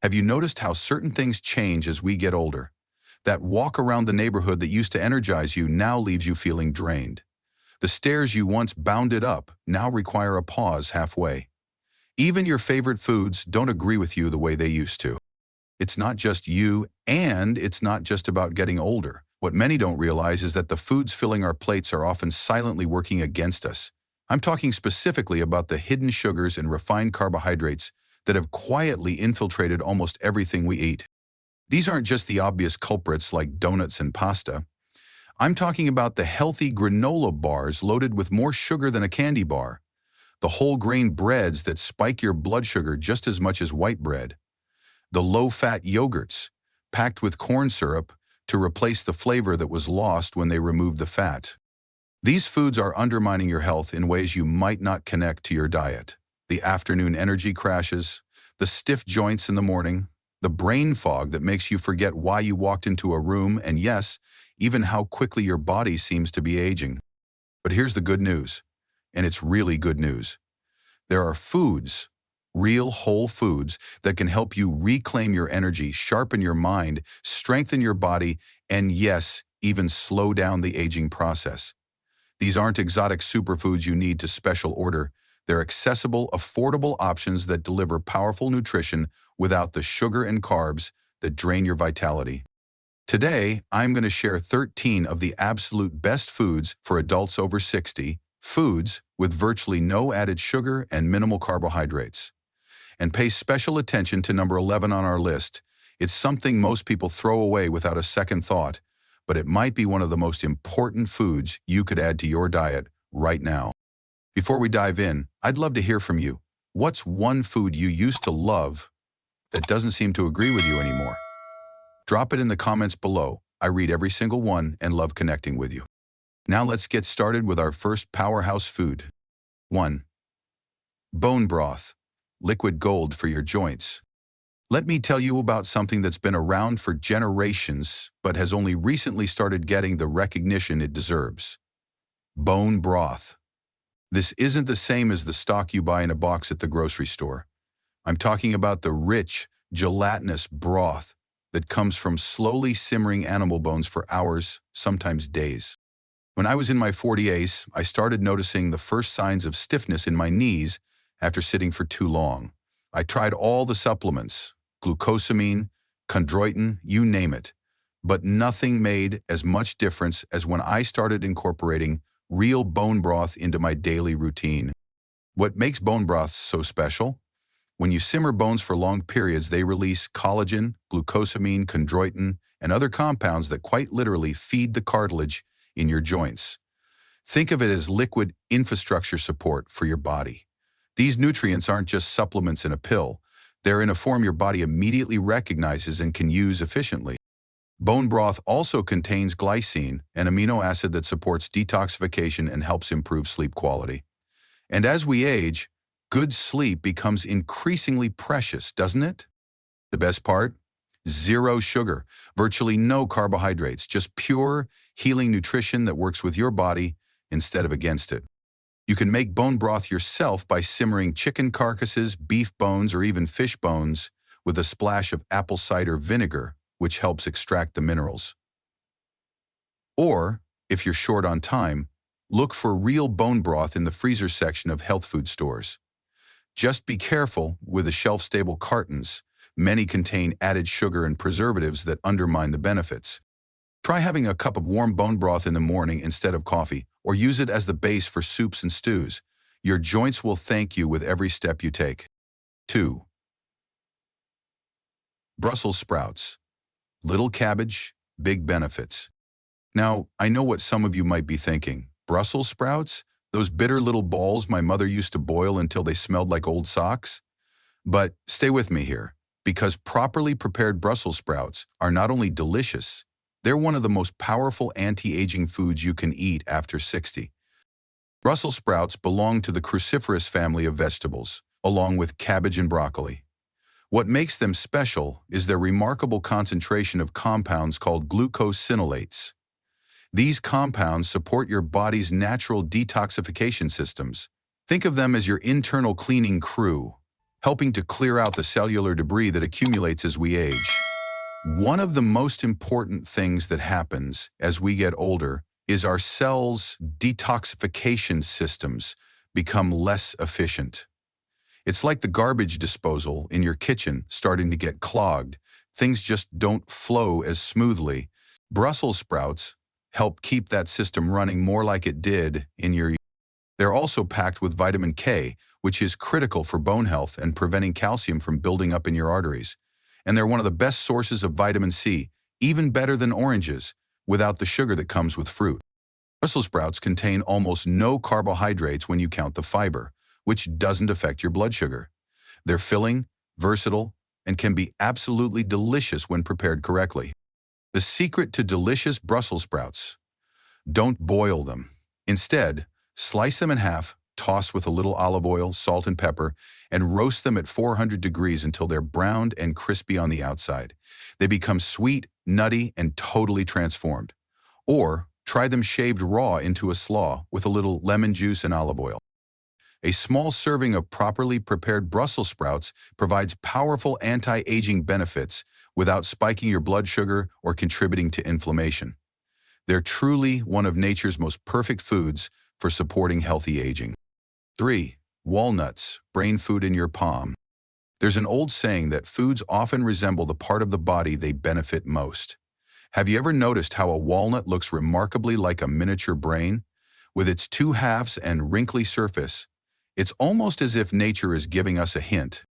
Have you noticed how certain things change as we get older? That walk around the neighborhood that used to energize you now leaves you feeling drained. The stairs you once bounded up now require a pause halfway. Even your favorite foods don't agree with you the way they used to. It's not just you, and it's not just about getting older. What many don't realize is that the foods filling our plates are often silently working against us. I'm talking specifically about the hidden sugars and refined carbohydrates that have quietly infiltrated almost everything we eat. These aren't just the obvious culprits like donuts and pasta. I'm talking about the healthy granola bars loaded with more sugar than a candy bar, the whole grain breads that spike your blood sugar just as much as white bread, the low-fat yogurts packed with corn syrup to replace the flavor that was lost when they removed the fat. These foods are undermining your health in ways you might not connect to your diet. The afternoon energy crashes, the stiff joints in the morning, the brain fog that makes you forget why you walked into a room, and yes, even how quickly your body seems to be aging. But here's the good news, and it's really good news. There are foods, real whole foods, that can help you reclaim your energy, sharpen your mind, strengthen your body, and yes, even slow down the aging process. These aren't exotic superfoods you need to special order. They're accessible, affordable options that deliver powerful nutrition without the sugar and carbs that drain your vitality. Today, I'm going to share 13 of the absolute best foods for adults over 60, foods with virtually no added sugar and minimal carbohydrates. And pay special attention to number 11 on our list. It's something most people throw away without a second thought, but it might be one of the most important foods you could add to your diet right now. Before we dive in, I'd love to hear from you. What's one food you used to love that doesn't seem to agree with you anymore? Drop it in the comments below. I read every single one and love connecting with you. Now let's get started with our first powerhouse food. 1. Bone broth, liquid gold for your joints. Let me tell you about something that's been around for generations, but has only recently started getting the recognition it deserves. Bone broth. This isn't the same as the stock you buy in a box at the grocery store. I'm talking about the rich, gelatinous broth that comes from slowly simmering animal bones for hours, sometimes days. When I was in my 40s, I started noticing the first signs of stiffness in my knees after sitting for too long. I tried all the supplements, glucosamine, chondroitin, you name it, but nothing made as much difference as when I started incorporating real bone broth into my daily routine. What makes bone broths so special? When you simmer bones for long periods, they release collagen, glucosamine, chondroitin, and other compounds that quite literally feed the cartilage in your joints. Think of it as liquid infrastructure support for your body. These nutrients aren't just supplements in a pill. They're in a form your body immediately recognizes and can use efficiently. Bone broth also contains glycine, an amino acid that supports detoxification and helps improve sleep quality. And as we age, good sleep becomes increasingly precious, doesn't it? The best part? Zero sugar, virtually no carbohydrates, just pure, healing nutrition that works with your body instead of against it. You can make bone broth yourself by simmering chicken carcasses, beef bones, or even fish bones with a splash of apple cider vinegar, which helps extract the minerals. Or, if you're short on time, look for real bone broth in the freezer section of health food stores. Just be careful with the shelf-stable cartons. Many contain added sugar and preservatives that undermine the benefits. Try having a cup of warm bone broth in the morning instead of coffee, or use it as the base for soups and stews. Your joints will thank you with every step you take. 2. Brussels sprouts. Little cabbage, big benefits. Now, I know what some of you might be thinking. Brussels sprouts? Those bitter little balls my mother used to boil until they smelled like old socks? But stay with me here, because properly prepared Brussels sprouts are not only delicious, they're one of the most powerful anti-aging foods you can eat after 60. Brussels sprouts belong to the cruciferous family of vegetables, along with cabbage and broccoli. What makes them special is their remarkable concentration of compounds called glucosinolates. These compounds support your body's natural detoxification systems. Think of them as your internal cleaning crew. helping to clear out the cellular debris that accumulates as we age. One of the most important things that happens as we get older is our cells' detoxification systems become less efficient. It's like the garbage disposal in your kitchen starting to get clogged. Things just don't flow as smoothly. Brussels sprouts help keep that system running more like it did in your. They're also packed with vitamin K, which is critical for bone health and preventing calcium from building up in your arteries. And they're one of the best sources of vitamin C, even better than oranges, without the sugar that comes with fruit. Brussels sprouts contain almost no carbohydrates when you count the fiber, which doesn't affect your blood sugar. They're filling, versatile, and can be absolutely delicious when prepared correctly. The secret to delicious Brussels sprouts: don't boil them. Instead, slice them in half, toss with a little olive oil, salt, and pepper, and roast them at 400 degrees until they're browned and crispy on the outside. They become sweet, nutty, and totally transformed. Or try them shaved raw into a slaw with a little lemon juice and olive oil. A small serving of properly prepared Brussels sprouts provides powerful anti-aging benefits without spiking your blood sugar or contributing to inflammation. They're truly one of nature's most perfect foods for supporting healthy aging. 3. Walnuts, brain food in your palm. There's an old saying that foods often resemble the part of the body they benefit most. Have you ever noticed how a walnut looks remarkably like a miniature brain? With its two halves and wrinkly surface, it's almost as if nature is giving us a hint.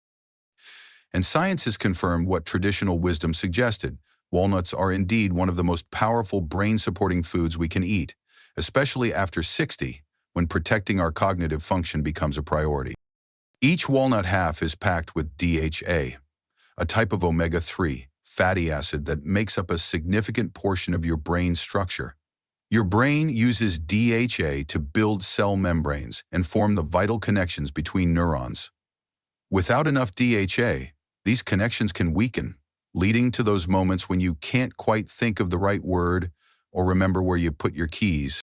And science has confirmed what traditional wisdom suggested. Walnuts are indeed one of the most powerful brain-supporting foods we can eat, especially after 60, when protecting our cognitive function becomes a priority. Each walnut half is packed with DHA, a type of omega-3 fatty acid that makes up a significant portion of your brain's structure. Your brain uses DHA to build cell membranes and form the vital connections between neurons. Without enough DHA, these connections can weaken, leading to those moments when you can't quite think of the right word or remember where you put your keys.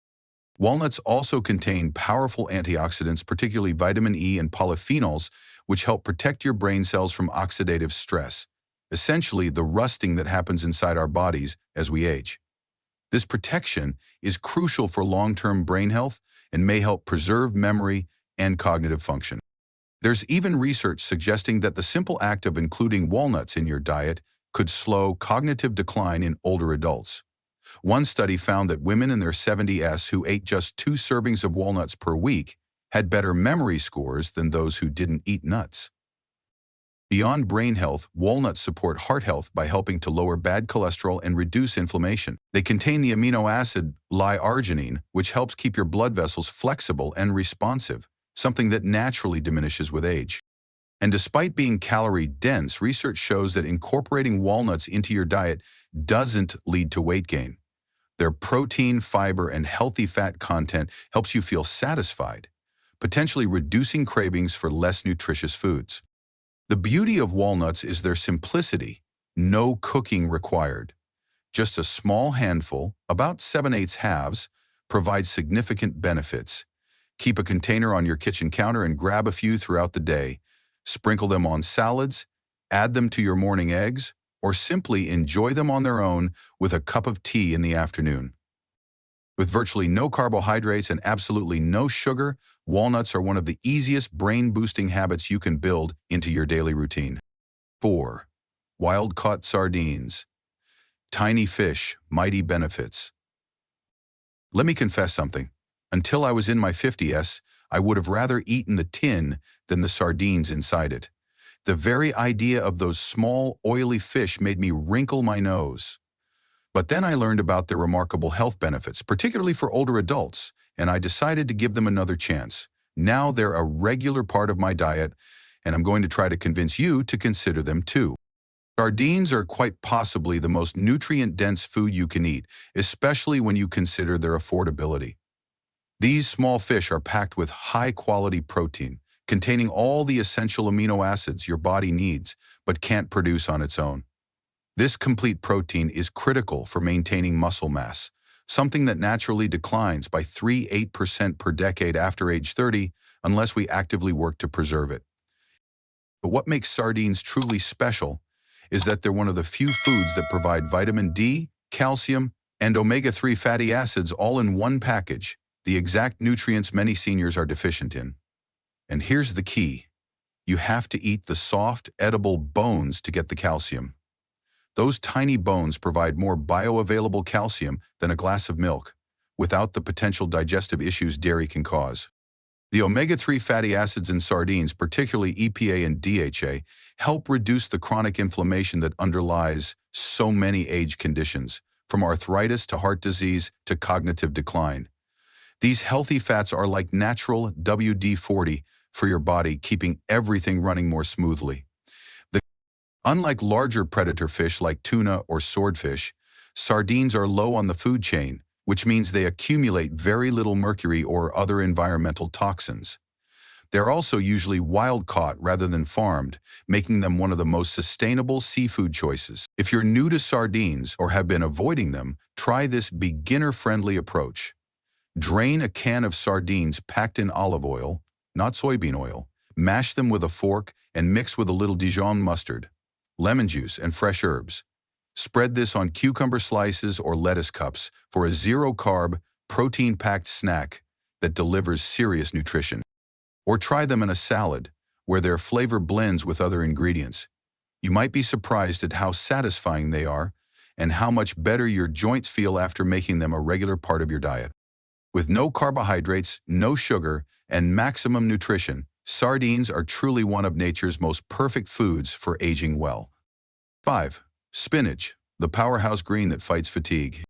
Walnuts also contain powerful antioxidants, particularly vitamin E and polyphenols, which help protect your brain cells from oxidative stress, essentially the rusting that happens inside our bodies as we age. This protection is crucial for long-term brain health and may help preserve memory and cognitive function. There's even research suggesting that the simple act of including walnuts in your diet could slow cognitive decline in older adults. One study found that women in their 70s who ate just 2 servings of walnuts per week had better memory scores than those who didn't eat nuts. Beyond brain health, walnuts support heart health by helping to lower bad cholesterol and reduce inflammation. They contain the amino acid L-arginine, which helps keep your blood vessels flexible and responsive, something that naturally diminishes with age. And despite being calorie-dense, research shows that incorporating walnuts into your diet doesn't lead to weight gain. Their protein, fiber, and healthy fat content helps you feel satisfied, potentially reducing cravings for less nutritious foods. The beauty of walnuts is their simplicity, no cooking required. Just a small handful, about 7/8 halves, provides significant benefits. Keep a container on your kitchen counter and grab a few throughout the day. Sprinkle them on salads, add them to your morning eggs, or simply enjoy them on their own with a cup of tea in the afternoon. With virtually no carbohydrates and absolutely no sugar, walnuts are one of the easiest brain-boosting habits you can build into your daily routine. 4. Wild-caught sardines. Tiny fish, mighty benefits. Let me confess something. Until I was in my 50s, I would have rather eaten the tin than the sardines inside it. The very idea of those small, oily fish made me wrinkle my nose. But then I learned about their remarkable health benefits, particularly for older adults, and I decided to give them another chance. Now they're a regular part of my diet, and I'm going to try to convince you to consider them too. Sardines are quite possibly the most nutrient-dense food you can eat, especially when you consider their affordability. These small fish are packed with high-quality protein, containing all the essential amino acids your body needs but can't produce on its own. This complete protein is critical for maintaining muscle mass, something that naturally declines by 3–8% per decade after age 30 unless we actively work to preserve it. But what makes sardines truly special is that they're one of the few foods that provide vitamin D, calcium, and omega-3 fatty acids all in one package, the exact nutrients many seniors are deficient in. And here's the key. You have to eat the soft, edible bones to get the calcium. Those tiny bones provide more bioavailable calcium than a glass of milk, without the potential digestive issues dairy can cause. The omega-3 fatty acids in sardines, particularly EPA and DHA, help reduce the chronic inflammation that underlies so many age conditions, from arthritis to heart disease to cognitive decline. These healthy fats are like natural WD-40 for your body, keeping everything running more smoothly. Unlike larger predator fish like tuna or swordfish, sardines are low on the food chain, which means they accumulate very little mercury or other environmental toxins. They're also usually wild-caught rather than farmed, making them one of the most sustainable seafood choices. If you're new to sardines or have been avoiding them, try this beginner-friendly approach. Drain a can of sardines packed in olive oil, not soybean oil. Mash them with a fork and mix with a little Dijon mustard, lemon juice, and fresh herbs. Spread this on cucumber slices or lettuce cups for a zero-carb, protein-packed snack that delivers serious nutrition. Or try them in a salad, where their flavor blends with other ingredients. You might be surprised at how satisfying they are and how much better your joints feel after making them a regular part of your diet. With no carbohydrates, no sugar, and maximum nutrition, sardines are truly one of nature's most perfect foods for aging well. 5. Spinach, the powerhouse green that fights fatigue.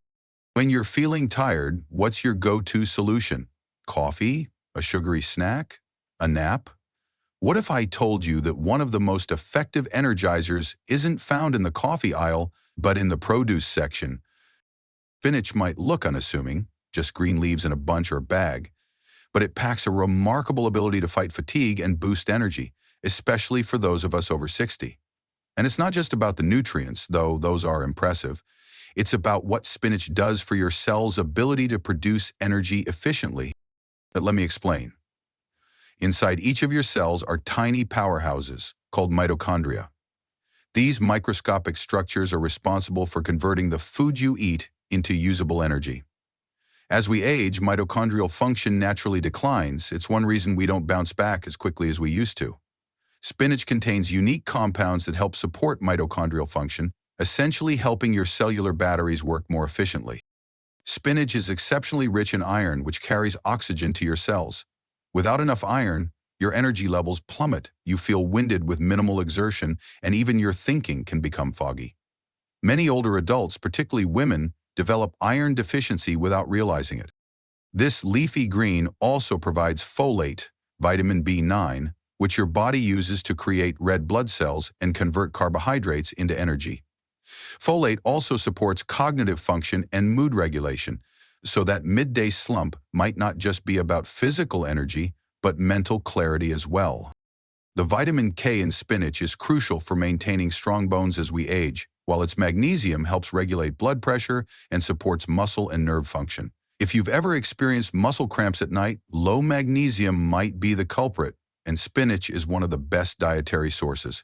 When you're feeling tired, what's your go-to solution? Coffee? A sugary snack? A nap? What if I told you that one of the most effective energizers isn't found in the coffee aisle, but in the produce section? Spinach might look unassuming, just green leaves in a bunch or bag, but it packs a remarkable ability to fight fatigue and boost energy, especially for those of us over 60. And it's not just about the nutrients, though those are impressive. It's about what spinach does for your cell's ability to produce energy efficiently. But let me explain. Inside each of your cells are tiny powerhouses called mitochondria. These microscopic structures are responsible for converting the food you eat into usable energy. As we age, mitochondrial function naturally declines. It's one reason we don't bounce back as quickly as we used to. Spinach contains unique compounds that help support mitochondrial function, essentially helping your cellular batteries work more efficiently. Spinach is exceptionally rich in iron, which carries oxygen to your cells. Without enough iron, your energy levels plummet, you feel winded with minimal exertion, and even your thinking can become foggy. Many older adults, particularly women, develop iron deficiency without realizing it. This leafy green also provides folate, vitamin B9, which your body uses to create red blood cells and convert carbohydrates into energy. Folate also supports cognitive function and mood regulation, so that midday slump might not just be about physical energy, but mental clarity as well. The vitamin K in spinach is crucial for maintaining strong bones as we age, while its magnesium helps regulate blood pressure and supports muscle and nerve function. If you've ever experienced muscle cramps at night, low magnesium might be the culprit, and spinach is one of the best dietary sources.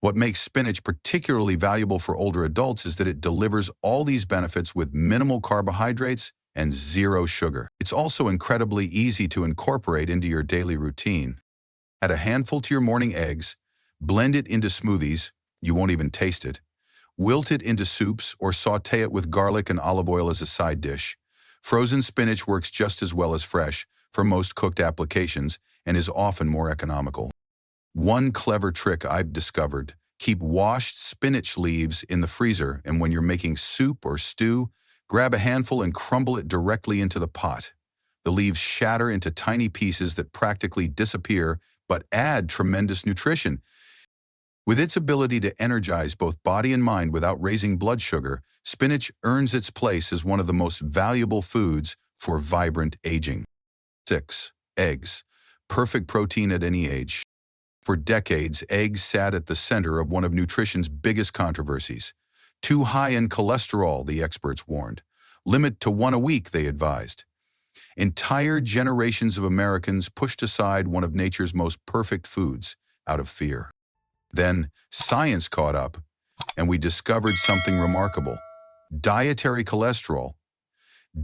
What makes spinach particularly valuable for older adults is that it delivers all these benefits with minimal carbohydrates and zero sugar. It's also incredibly easy to incorporate into your daily routine. Add a handful to your morning eggs, blend it into smoothies, you won't even taste it, wilt it into soups or sauté it with garlic and olive oil as a side dish. Frozen spinach works just as well as fresh for most cooked applications and is often more economical. One clever trick I've discovered: keep washed spinach leaves in the freezer, and when you're making soup or stew, grab a handful and crumble it directly into the pot. The leaves shatter into tiny pieces that practically disappear but add tremendous nutrition. With its ability to energize both body and mind without raising blood sugar, spinach earns its place as one of the most valuable foods for vibrant aging. 6. Eggs. Perfect protein at any age. For decades, eggs sat at the center of one of nutrition's biggest controversies. Too high in cholesterol, the experts warned. Limit to 1 a week, they advised. Entire generations of Americans pushed aside one of nature's most perfect foods, out of fear. Then science caught up, and we discovered something remarkable. Dietary cholesterol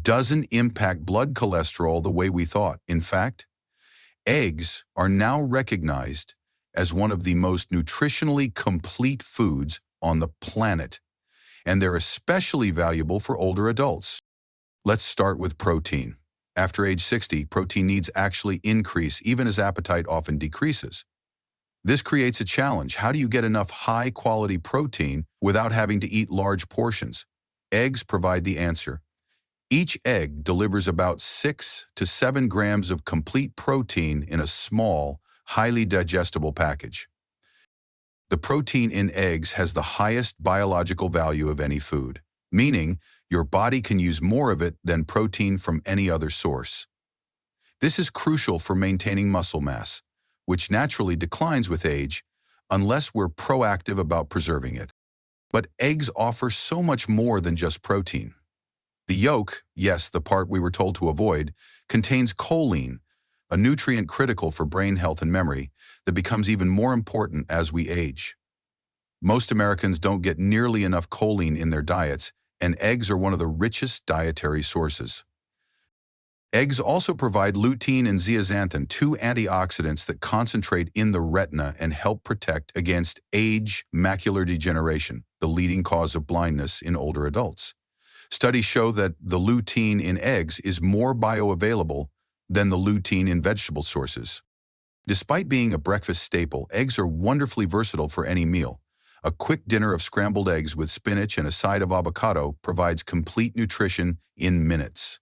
doesn't impact blood cholesterol the way we thought. In fact, eggs are now recognized as one of the most nutritionally complete foods on the planet, and they're especially valuable for older adults. Let's start with protein. After age 60, protein needs actually increase even as appetite often decreases. This creates a challenge. How do you get enough high-quality protein without having to eat large portions? Eggs provide the answer. Each egg delivers about 6 to 7 grams of complete protein in a small, highly digestible package. The protein in eggs has the highest biological value of any food, meaning your body can use more of it than protein from any other source. This is crucial for maintaining muscle mass, which naturally declines with age unless we're proactive about preserving it. But eggs offer so much more than just protein. The yolk, yes, the part we were told to avoid, contains choline, a nutrient critical for brain health and memory that becomes even more important as we age. Most Americans don't get nearly enough choline in their diets, and eggs are one of the richest dietary sources. Eggs also provide lutein and zeaxanthin, two antioxidants that concentrate in the retina and help protect against age macular degeneration, the leading cause of blindness in older adults. Studies show that the lutein in eggs is more bioavailable than the lutein in vegetable sources. Despite being a breakfast staple, eggs are wonderfully versatile for any meal. A quick dinner of scrambled eggs with spinach and a side of avocado provides complete nutrition in minutes.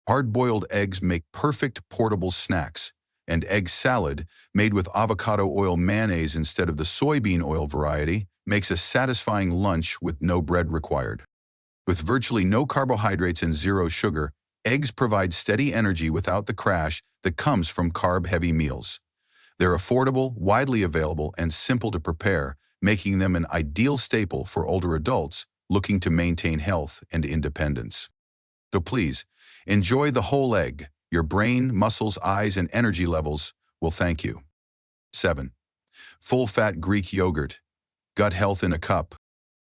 Hard-boiled eggs make perfect portable snacks, and egg salad, made with avocado oil mayonnaise instead of the soybean oil variety, makes a satisfying lunch with no bread required. With virtually no carbohydrates and zero sugar, eggs provide steady energy without the crash that comes from carb-heavy meals. They're affordable, widely available, and simple to prepare, making them an ideal staple for older adults looking to maintain health and independence. So please, enjoy the whole egg. Your brain, muscles, eyes, and energy levels will thank you. 7. Full-fat Greek yogurt. Gut health in a cup.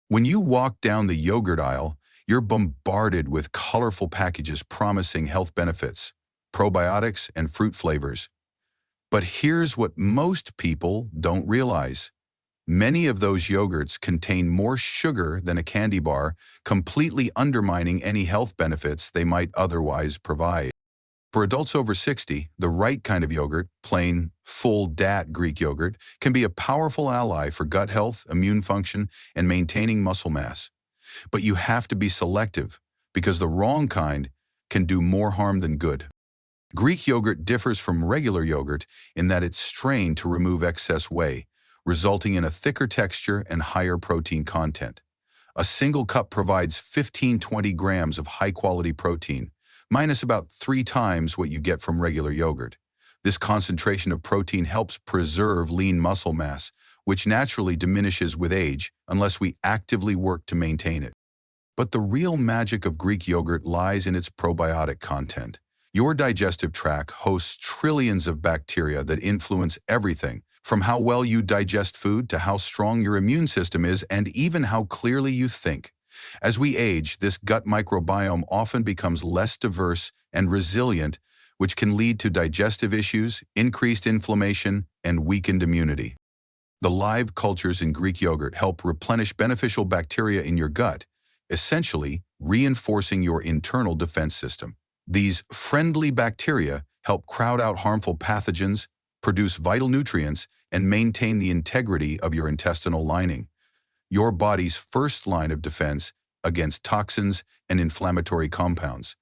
When you walk down the yogurt aisle, you're bombarded with colorful packages promising health benefits, probiotics, and fruit flavors. But here's what most people don't realize. Many of those yogurts contain more sugar than a candy bar, completely undermining any health benefits they might otherwise provide. For adults over 60, the right kind of yogurt, plain, full-fat Greek yogurt, can be a powerful ally for gut health, immune function, and maintaining muscle mass. But you have to be selective, because the wrong kind can do more harm than good. Greek yogurt differs from regular yogurt in that it's strained to remove excess whey, resulting in a thicker texture and higher protein content. A single cup provides 15-20 grams of high-quality protein, minus about 3 times what you get from regular yogurt. This concentration of protein helps preserve lean muscle mass, which naturally diminishes with age unless we actively work to maintain it. But the real magic of Greek yogurt lies in its probiotic content. Your digestive tract hosts trillions of bacteria that influence everything, from how well you digest food to how strong your immune system is and even how clearly you think. As we age, this gut microbiome often becomes less diverse and resilient, which can lead to digestive issues, increased inflammation, and weakened immunity. The live cultures in Greek yogurt help replenish beneficial bacteria in your gut, essentially reinforcing your internal defense system. These friendly bacteria help crowd out harmful pathogens, produce vital nutrients, and maintain the integrity of your intestinal lining, your body's first line of defense against toxins and inflammatory compounds.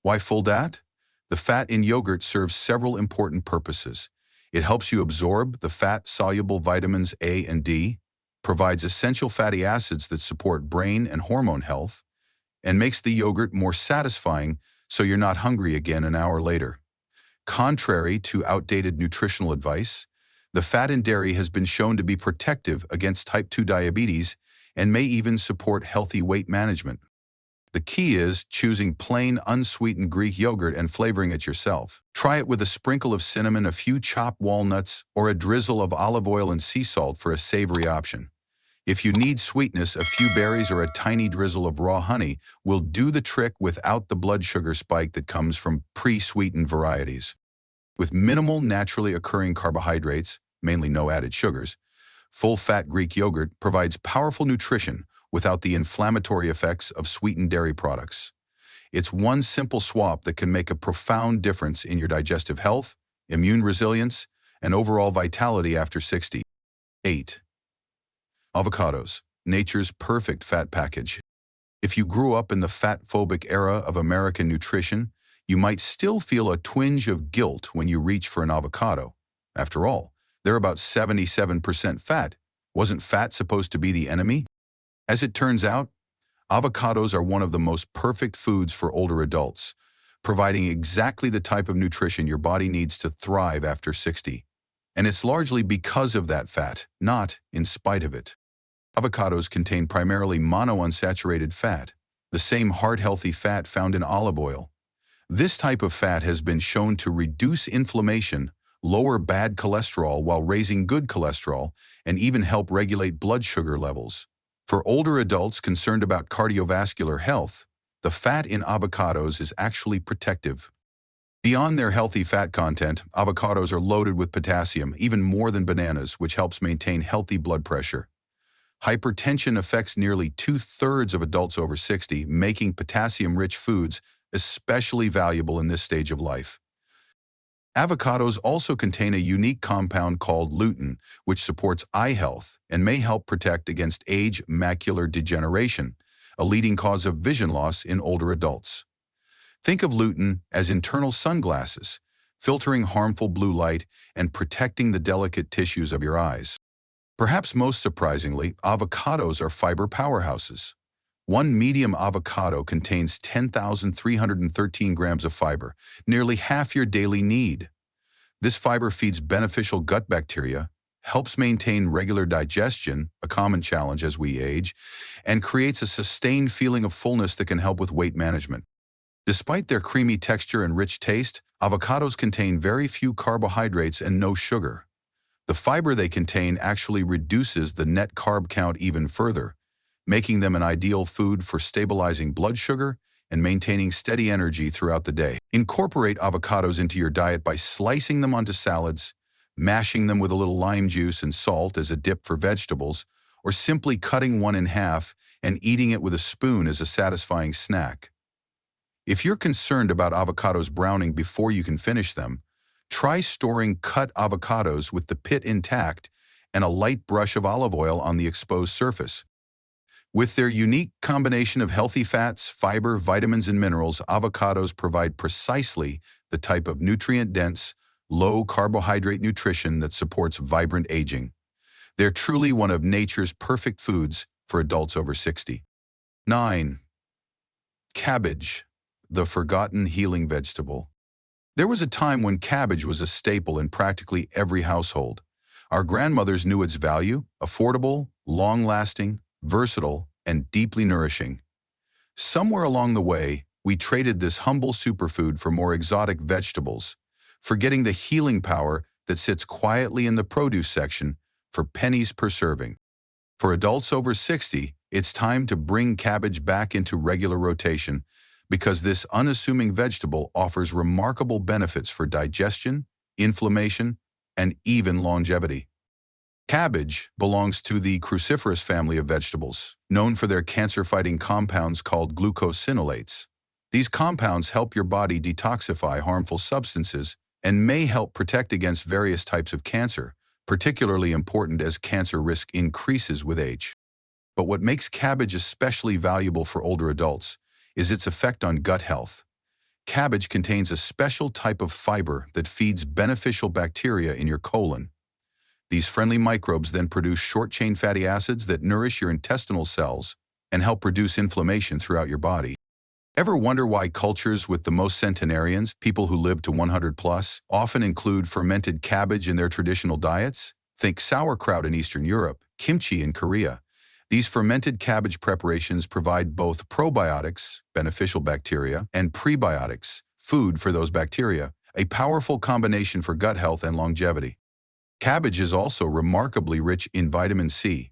Why full-fat? The fat in yogurt serves several important purposes. It helps you absorb the fat-soluble vitamins A and D, provides essential fatty acids that support brain and hormone health, and makes the yogurt more satisfying so you're not hungry again an hour later. Contrary to outdated nutritional advice, the fat in dairy has been shown to be protective against type 2 diabetes and may even support healthy weight management. The key is choosing plain, unsweetened Greek yogurt and flavoring it yourself. Try it with a sprinkle of cinnamon, a few chopped walnuts, or a drizzle of olive oil and sea salt for a savory option. If you need sweetness, a few berries or a tiny drizzle of raw honey will do the trick without the blood sugar spike that comes from pre-sweetened varieties. With minimal naturally occurring carbohydrates, mainly no added sugars, full-fat Greek yogurt provides powerful nutrition without the inflammatory effects of sweetened dairy products. It's one simple swap that can make a profound difference in your digestive health, immune resilience, and overall vitality after 60. 8. Avocados, nature's perfect fat package. If you grew up in the fat-phobic era of American nutrition, you might still feel a twinge of guilt when you reach for an avocado. After all, they're about 77% fat. Wasn't fat supposed to be the enemy? As it turns out, avocados are one of the most perfect foods for older adults, providing exactly the type of nutrition your body needs to thrive after 60. And it's largely because of that fat, not in spite of it. Avocados contain primarily monounsaturated fat, the same heart-healthy fat found in olive oil. This type of fat has been shown to reduce inflammation, lower bad cholesterol while raising good cholesterol, and even help regulate blood sugar levels. For older adults concerned about cardiovascular health, the fat in avocados is actually protective. Beyond their healthy fat content, avocados are loaded with potassium, even more than bananas, which helps maintain healthy blood pressure. Hypertension affects nearly 2/3 of adults over 60, making potassium-rich foods especially valuable in this stage of life. Avocados also contain a unique compound called lutein, which supports eye health and may help protect against age macular degeneration, a leading cause of vision loss in older adults. Think of lutein as internal sunglasses, filtering harmful blue light and protecting the delicate tissues of your eyes. Perhaps most surprisingly, avocados are fiber powerhouses. One medium avocado contains 10,313 grams of fiber, nearly half your daily need. This fiber feeds beneficial gut bacteria, helps maintain regular digestion, a common challenge as we age, and creates a sustained feeling of fullness that can help with weight management. Despite their creamy texture and rich taste, avocados contain very few carbohydrates and no sugar. The fiber they contain actually reduces the net carb count even further, making them an ideal food for stabilizing blood sugar and maintaining steady energy throughout the day. Incorporate avocados into your diet by slicing them onto salads, mashing them with a little lime juice and salt as a dip for vegetables, or simply cutting one in half and eating it with a spoon as a satisfying snack. If you're concerned about avocados browning before you can finish them, try storing cut avocados with the pit intact and a light brush of olive oil on the exposed surface. With their unique combination of healthy fats, fiber, vitamins, and minerals, avocados provide precisely the type of nutrient-dense, low-carbohydrate nutrition that supports vibrant aging. They're truly one of nature's perfect foods for adults over 60. 9. Cabbage, the forgotten healing vegetable. There was a time when cabbage was a staple in practically every household. Our grandmothers knew its value: affordable, long-lasting, versatile, and deeply nourishing. Somewhere along the way, we traded this humble superfood for more exotic vegetables, forgetting the healing power that sits quietly in the produce section for pennies per serving. For adults over 60, it's time to bring cabbage back into regular rotation because this unassuming vegetable offers remarkable benefits for digestion, inflammation, and even longevity. Cabbage belongs to the cruciferous family of vegetables, known for their cancer-fighting compounds called glucosinolates. These compounds help your body detoxify harmful substances and may help protect against various types of cancer, particularly important as cancer risk increases with age. But what makes cabbage especially valuable for older adults is its effect on gut health. Cabbage contains a special type of fiber that feeds beneficial bacteria in your colon. These friendly microbes then produce short-chain fatty acids that nourish your intestinal cells and help reduce inflammation throughout your body. Ever wonder why cultures with the most centenarians, people who live to 100 plus, often include fermented cabbage in their traditional diets? Think sauerkraut in Eastern Europe, kimchi in Korea, These fermented cabbage preparations provide both probiotics, beneficial bacteria, and prebiotics, food for those bacteria, a powerful combination for gut health and longevity. Cabbage is also remarkably rich in vitamin C.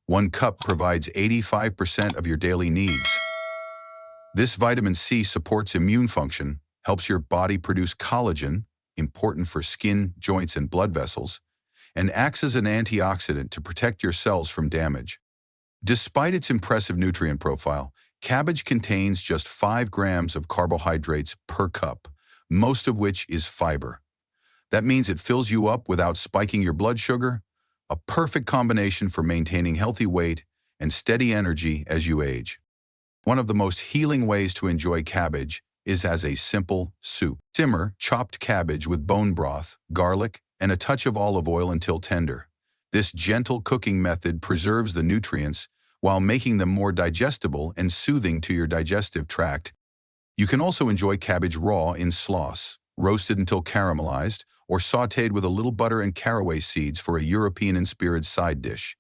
1 cup provides 85% of your daily needs. This vitamin C supports immune function, helps your body produce collagen, important for skin, joints, and blood vessels, and acts as an antioxidant to protect your cells from damage. Despite its impressive nutrient profile, cabbage contains just 5 grams of carbohydrates per cup, most of which is fiber. That means it fills you up without spiking your blood sugar, a perfect combination for maintaining healthy weight and steady energy as you age. One of the most healing ways to enjoy cabbage is as a simple soup. Simmer chopped cabbage with bone broth, garlic, and a touch of olive oil until tender. This gentle cooking method preserves the nutrients while making them more digestible and soothing to your digestive tract. You can also enjoy cabbage raw in sloss, roasted until caramelized, or sautéed with a little butter and caraway seeds for a European-inspired side dish.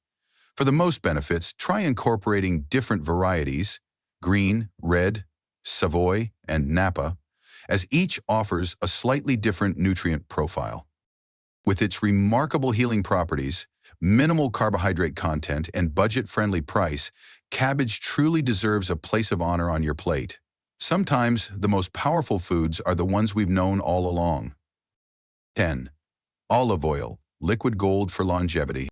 For the most benefits, try incorporating different varieties, green, red, Savoy, and Napa, as each offers a slightly different nutrient profile. With its remarkable healing properties, minimal carbohydrate content, and budget-friendly price, cabbage truly deserves a place of honor on your plate. Sometimes, the most powerful foods are the ones we've known all along. 10. Olive oil, liquid gold for longevity.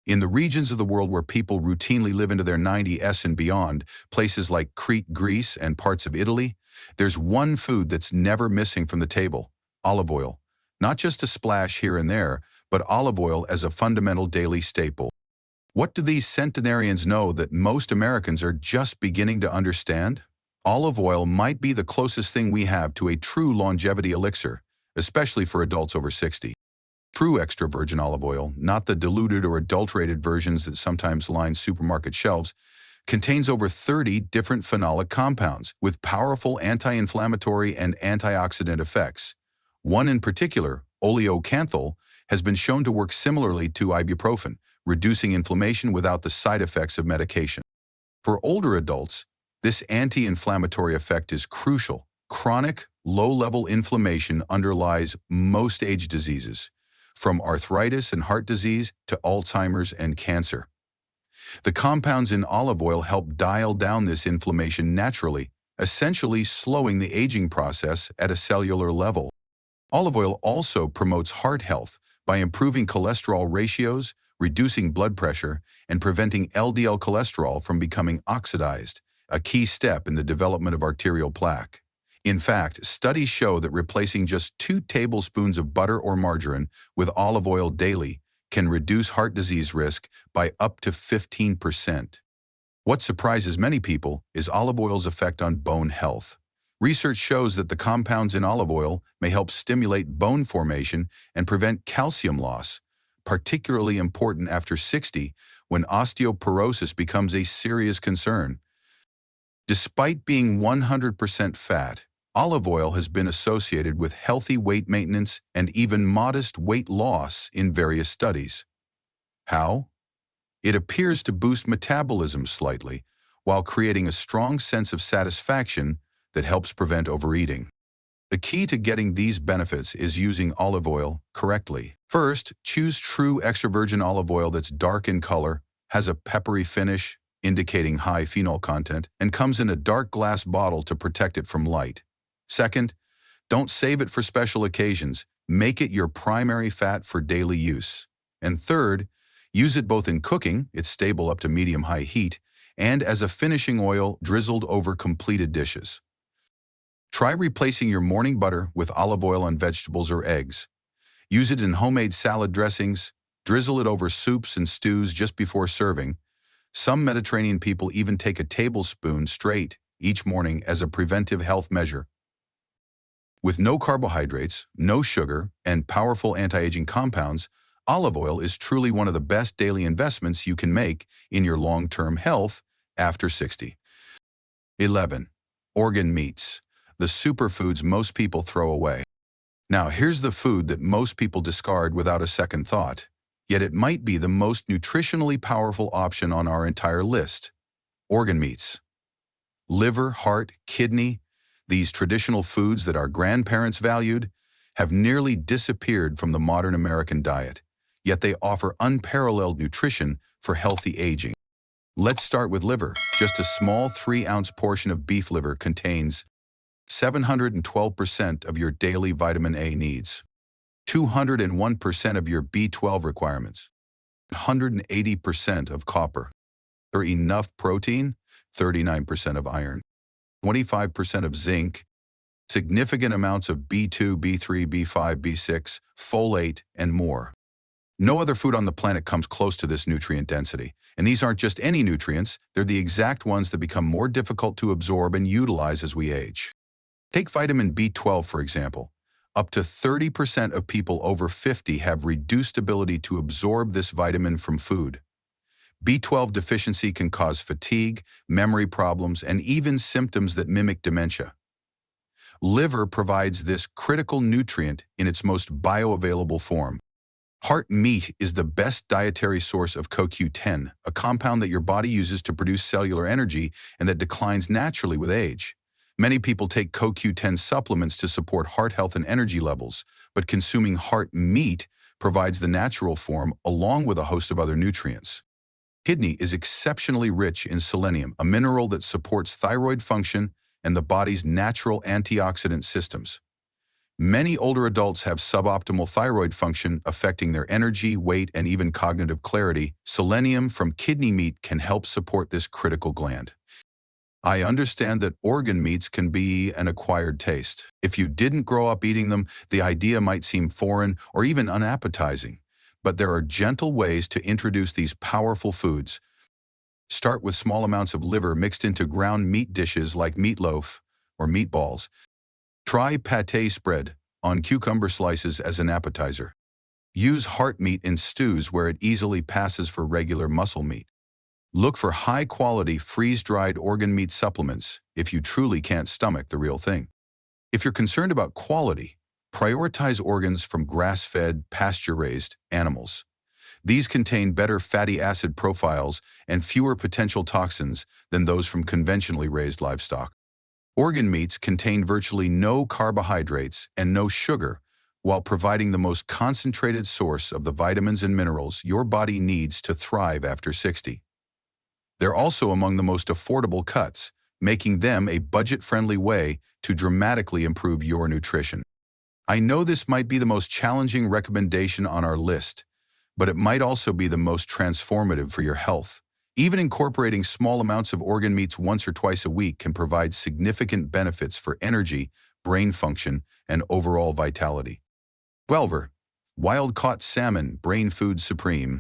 In the regions of the world where people routinely live into their 90s and beyond, places like Crete, Greece, and parts of Italy, there's one food that's never missing from the table: olive oil. Not just a splash here and there, but olive oil as a fundamental daily staple. What do these centenarians know that most Americans are just beginning to understand? Olive oil might be the closest thing we have to a true longevity elixir, especially for adults over 60. True extra virgin olive oil, not the diluted or adulterated versions that sometimes line supermarket shelves, contains over 30 different phenolic compounds with powerful anti-inflammatory and antioxidant effects. One in particular, oleocanthal, has been shown to work similarly to ibuprofen, reducing inflammation without the side effects of medication. For older adults, this anti-inflammatory effect is crucial. Chronic, low-level inflammation underlies most age diseases, from arthritis and heart disease to Alzheimer's and cancer. The compounds in olive oil help dial down this inflammation naturally, essentially slowing the aging process at a cellular level. Olive oil also promotes heart health by improving cholesterol ratios, reducing blood pressure, and preventing LDL cholesterol from becoming oxidized, a key step in the development of arterial plaque. In fact, studies show that replacing just 2 tablespoons of butter or margarine with olive oil daily can reduce heart disease risk by up to 15%. What surprises many people is olive oil's effect on bone health. Research shows that the compounds in olive oil may help stimulate bone formation and prevent calcium loss, particularly important after 60 when osteoporosis becomes a serious concern. Despite being 100% fat, olive oil has been associated with healthy weight maintenance and even modest weight loss in various studies. How? It appears to boost metabolism slightly, while creating a strong sense of satisfaction that helps prevent overeating. The key to getting these benefits is using olive oil correctly. First, choose true extra virgin olive oil that's dark in color, has a peppery finish, indicating high phenol content, and comes in a dark glass bottle to protect it from light. Second, don't save it for special occasions. Make it your primary fat for daily use. And third, use it both in cooking, it's stable up to medium-high heat, and as a finishing oil drizzled over completed dishes. Try replacing your morning butter with olive oil on vegetables or eggs. Use it in homemade salad dressings, drizzle it over soups and stews just before serving. Some Mediterranean people even take a tablespoon straight each morning as a preventive health measure. With no carbohydrates, no sugar, and powerful anti-aging compounds, olive oil is truly one of the best daily investments you can make in your long-term health after 60. 11. Organ meats, the superfoods most people throw away. Now here's the food that most people discard without a second thought: yet it might be the most nutritionally powerful option on our entire list. Organ meats. Liver, heart, kidney, these traditional foods that our grandparents valued, have nearly disappeared from the modern American diet, yet they offer unparalleled nutrition for healthy aging. Let's start with liver. Just a small 3-ounce portion of beef liver contains 712% of your daily vitamin A needs, 201% of your B12 requirements, 180% of copper, or enough protein, 39% of iron, 25% of zinc, significant amounts of B2, B3, B5, B6, folate, and more. No other food on the planet comes close to this nutrient density. And these aren't just any nutrients, they're the exact ones that become more difficult to absorb and utilize as we age. Take vitamin B12, for example. Up to 30% of people over 50 have reduced ability to absorb this vitamin from food. B12 deficiency can cause fatigue, memory problems, and even symptoms that mimic dementia. Liver provides this critical nutrient in its most bioavailable form. Heart meat is the best dietary source of CoQ10, a compound that your body uses to produce cellular energy and that declines naturally with age. Many people take CoQ10 supplements to support heart health and energy levels, but consuming heart meat provides the natural form along with a host of other nutrients. Kidney is exceptionally rich in selenium, a mineral that supports thyroid function and the body's natural antioxidant systems. Many older adults have suboptimal thyroid function affecting their energy, weight, and even cognitive clarity. Selenium from kidney meat can help support this critical gland. I understand that organ meats can be an acquired taste. If you didn't grow up eating them, the idea might seem foreign or even unappetizing. But there are gentle ways to introduce these powerful foods. Start with small amounts of liver mixed into ground meat dishes like meatloaf or meatballs. Try pâté spread on cucumber slices as an appetizer. Use heart meat in stews where it easily passes for regular muscle meat. Look for high-quality freeze-dried organ meat supplements if you truly can't stomach the real thing. If you're concerned about quality, prioritize organs from grass-fed, pasture-raised animals. These contain better fatty acid profiles and fewer potential toxins than those from conventionally raised livestock. Organ meats contain virtually no carbohydrates and no sugar, while providing the most concentrated source of the vitamins and minerals your body needs to thrive after 60. They're also among the most affordable cuts, making them a budget-friendly way to dramatically improve your nutrition. I know this might be the most challenging recommendation on our list, but it might also be the most transformative for your health. Even incorporating small amounts of organ meats once or twice a week can provide significant benefits for energy, brain function, and overall vitality. 12. Wild-caught salmon, brain food supreme.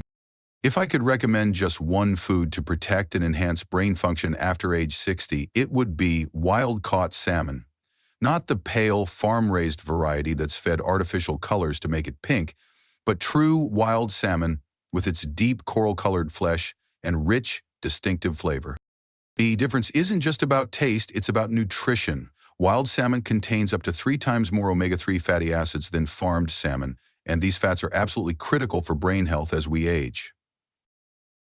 If I could recommend just one food to protect and enhance brain function after age 60, it would be wild-caught salmon. Not the pale, farm-raised variety that's fed artificial colors to make it pink, but true wild salmon with its deep coral-colored flesh and rich, distinctive flavor. The difference isn't just about taste, it's about nutrition. Wild salmon contains up to 3 times more omega-3 fatty acids than farmed salmon, and these fats are absolutely critical for brain health as we age.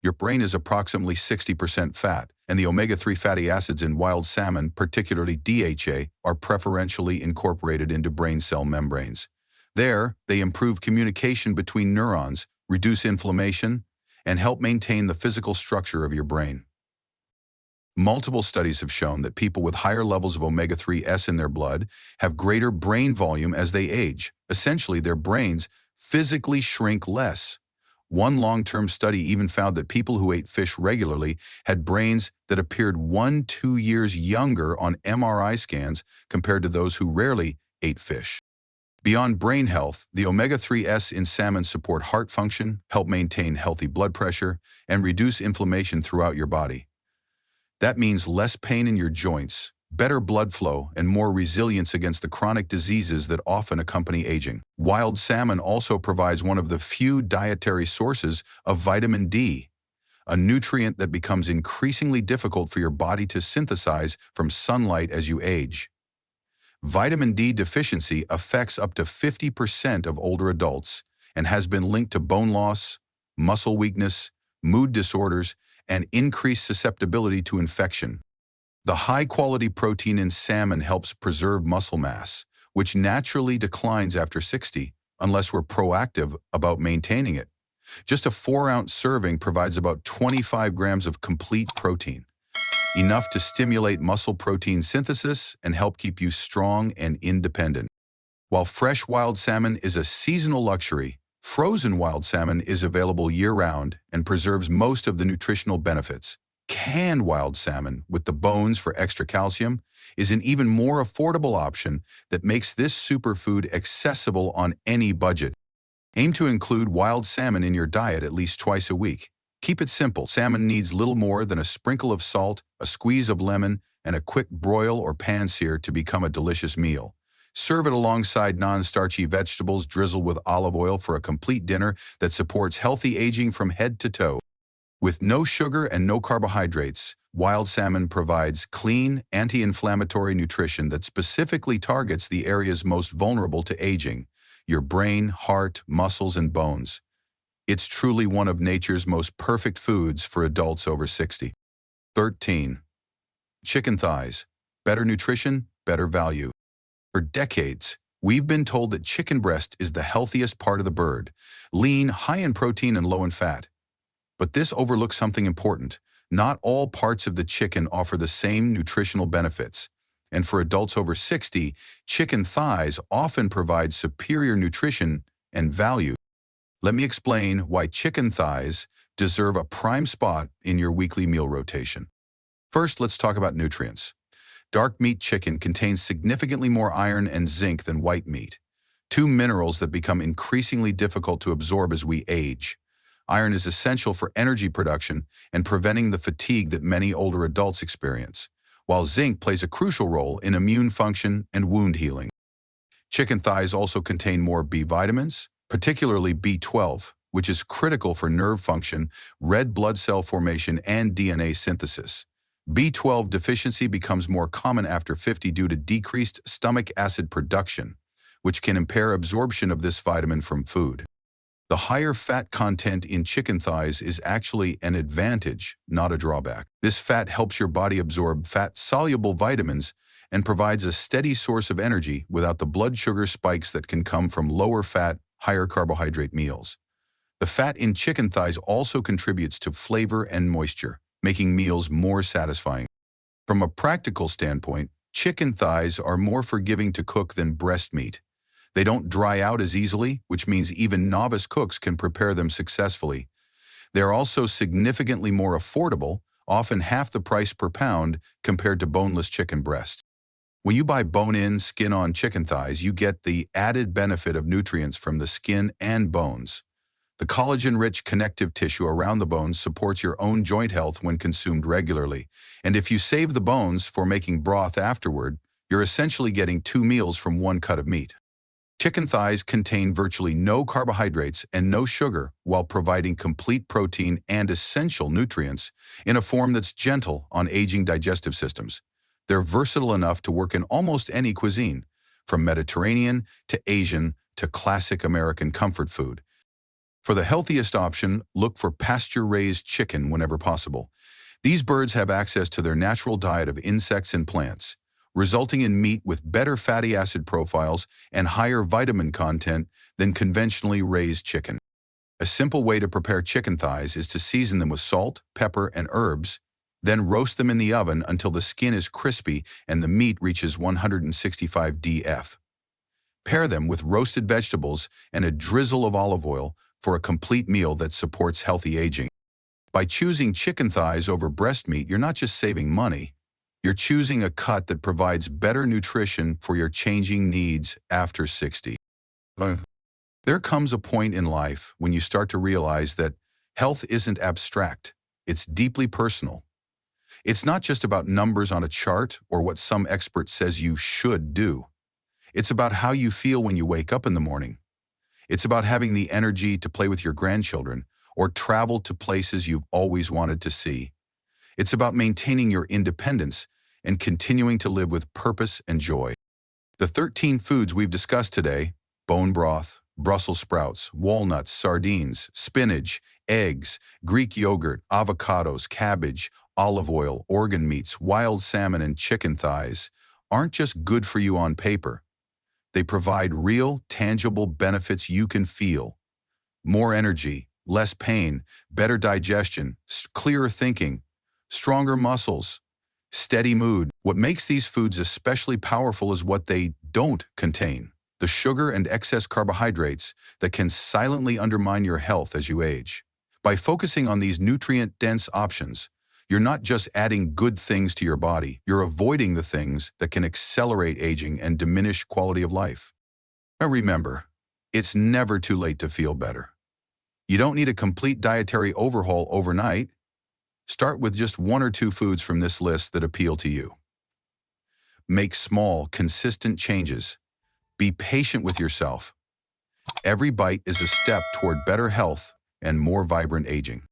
Your brain is approximately 60% fat, and the omega-3 fatty acids in wild salmon, particularly DHA, are preferentially incorporated into brain cell membranes. There, they improve communication between neurons, reduce inflammation, and help maintain the physical structure of your brain. Multiple studies have shown that people with higher levels of omega-3s in their blood have greater brain volume as they age. Essentially, their brains physically shrink less. One long-term study even found that people who ate fish regularly had brains that appeared 1-2 years younger on MRI scans compared to those who rarely ate fish. Beyond brain health, the omega-3s in salmon support heart function, help maintain healthy blood pressure, and reduce inflammation throughout your body. That means less pain in your joints, better blood flow, and more resilience against the chronic diseases that often accompany aging. Wild salmon also provides one of the few dietary sources of vitamin D, a nutrient that becomes increasingly difficult for your body to synthesize from sunlight as you age. Vitamin D deficiency affects up to 50% of older adults and has been linked to bone loss, muscle weakness, mood disorders, and increased susceptibility to infection. The high-quality protein in salmon helps preserve muscle mass, which naturally declines after 60 unless we're proactive about maintaining it. Just a 4-ounce serving provides about 25 grams of complete protein, enough to stimulate muscle protein synthesis and help keep you strong and independent. While fresh wild salmon is a seasonal luxury, frozen wild salmon is available year-round and preserves most of the nutritional benefits. Canned wild salmon, with the bones for extra calcium, is an even more affordable option that makes this superfood accessible on any budget. Aim to include wild salmon in your diet at least twice a week. Keep it simple. Salmon needs little more than a sprinkle of salt, a squeeze of lemon, and a quick broil or pan-sear to become a delicious meal. Serve it alongside non-starchy vegetables drizzled with olive oil for a complete dinner that supports healthy aging from head to toe. With no sugar and no carbohydrates, wild salmon provides clean, anti-inflammatory nutrition that specifically targets the areas most vulnerable to aging: your brain, heart, muscles, and bones. It's truly one of nature's most perfect foods for adults over 60. 13. Chicken thighs. Better nutrition, better value. For decades, we've been told that chicken breast is the healthiest part of the bird, lean, high in protein, and low in fat. But this overlooks something important. Not all parts of the chicken offer the same nutritional benefits. And for adults over 60, chicken thighs often provide superior nutrition and value. Let me explain why chicken thighs deserve a prime spot in your weekly meal rotation. First, let's talk about nutrients. Dark meat chicken contains significantly more iron and zinc than white meat, two minerals that become increasingly difficult to absorb as we age. Iron is essential for energy production and preventing the fatigue that many older adults experience, while zinc plays a crucial role in immune function and wound healing. Chicken thighs also contain more B vitamins, particularly B12, which is critical for nerve function, red blood cell formation, and DNA synthesis. B12 deficiency becomes more common after 50 due to decreased stomach acid production, which can impair absorption of this vitamin from food. The higher fat content in chicken thighs is actually an advantage, not a drawback. This fat helps your body absorb fat-soluble vitamins and provides a steady source of energy without the blood sugar spikes that can come from lower fat, higher carbohydrate meals. The fat in chicken thighs also contributes to flavor and moisture, making meals more satisfying. From a practical standpoint, chicken thighs are more forgiving to cook than breast meat. They don't dry out as easily, which means even novice cooks can prepare them successfully. They're also significantly more affordable, often half the price per pound compared to boneless chicken breast. When you buy bone-in, skin-on chicken thighs, you get the added benefit of nutrients from the skin and bones. The collagen-rich connective tissue around the bones supports your own joint health when consumed regularly. And if you save the bones for making broth afterward, you're essentially getting 2 meals from 1 cut of meat. Chicken thighs contain virtually no carbohydrates and no sugar while providing complete protein and essential nutrients in a form that's gentle on aging digestive systems. They're versatile enough to work in almost any cuisine, from Mediterranean to Asian to classic American comfort food. For the healthiest option, look for pasture-raised chicken whenever possible. These birds have access to their natural diet of insects and plants, resulting in meat with better fatty acid profiles and higher vitamin content than conventionally raised chicken. A simple way to prepare chicken thighs is to season them with salt, pepper, and herbs, then roast them in the oven until the skin is crispy and the meat reaches 165 dF. Pair them with roasted vegetables and a drizzle of olive oil for a complete meal that supports healthy aging. By choosing chicken thighs over breast meat, you're not just saving money, you're choosing a cut that provides better nutrition for your changing needs after 60. There comes a point in life when you start to realize that health isn't abstract, it's deeply personal. It's not just about numbers on a chart or what some expert says you should do. It's about how you feel when you wake up in the morning. It's about having the energy to play with your grandchildren or travel to places you've always wanted to see. It's about maintaining your independence and continuing to live with purpose and joy. The 13 foods we've discussed today, bone broth, Brussels sprouts, walnuts, sardines, spinach, eggs, Greek yogurt, avocados, cabbage, olive oil, organ meats, wild salmon, and chicken thighs aren't just good for you on paper. They provide real, tangible benefits you can feel. More energy, less pain, better digestion, clearer thinking, stronger muscles, steady mood. What makes these foods especially powerful is what they don't contain: the sugar and excess carbohydrates that can silently undermine your health as you age. By focusing on these nutrient-dense options, you're not just adding good things to your body, you're avoiding the things that can accelerate aging and diminish quality of life. Now remember, it's never too late to feel better. You don't need a complete dietary overhaul overnight. Start with just one or two foods from this list that appeal to you. Make small, consistent changes. Be patient with yourself. Every bite is a step toward better health and more vibrant aging.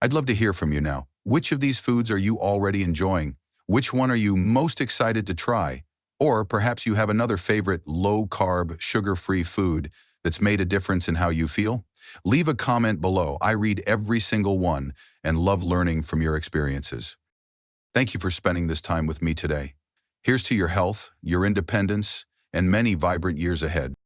I'd love to hear from you now. Which of these foods are you already enjoying? Which one are you most excited to try? Or perhaps you have another favorite low-carb, sugar-free food that's made a difference in how you feel? Leave a comment below. I read every single one and love learning from your experiences. Thank you for spending this time with me today. Here's to your health, your independence, and many vibrant years ahead.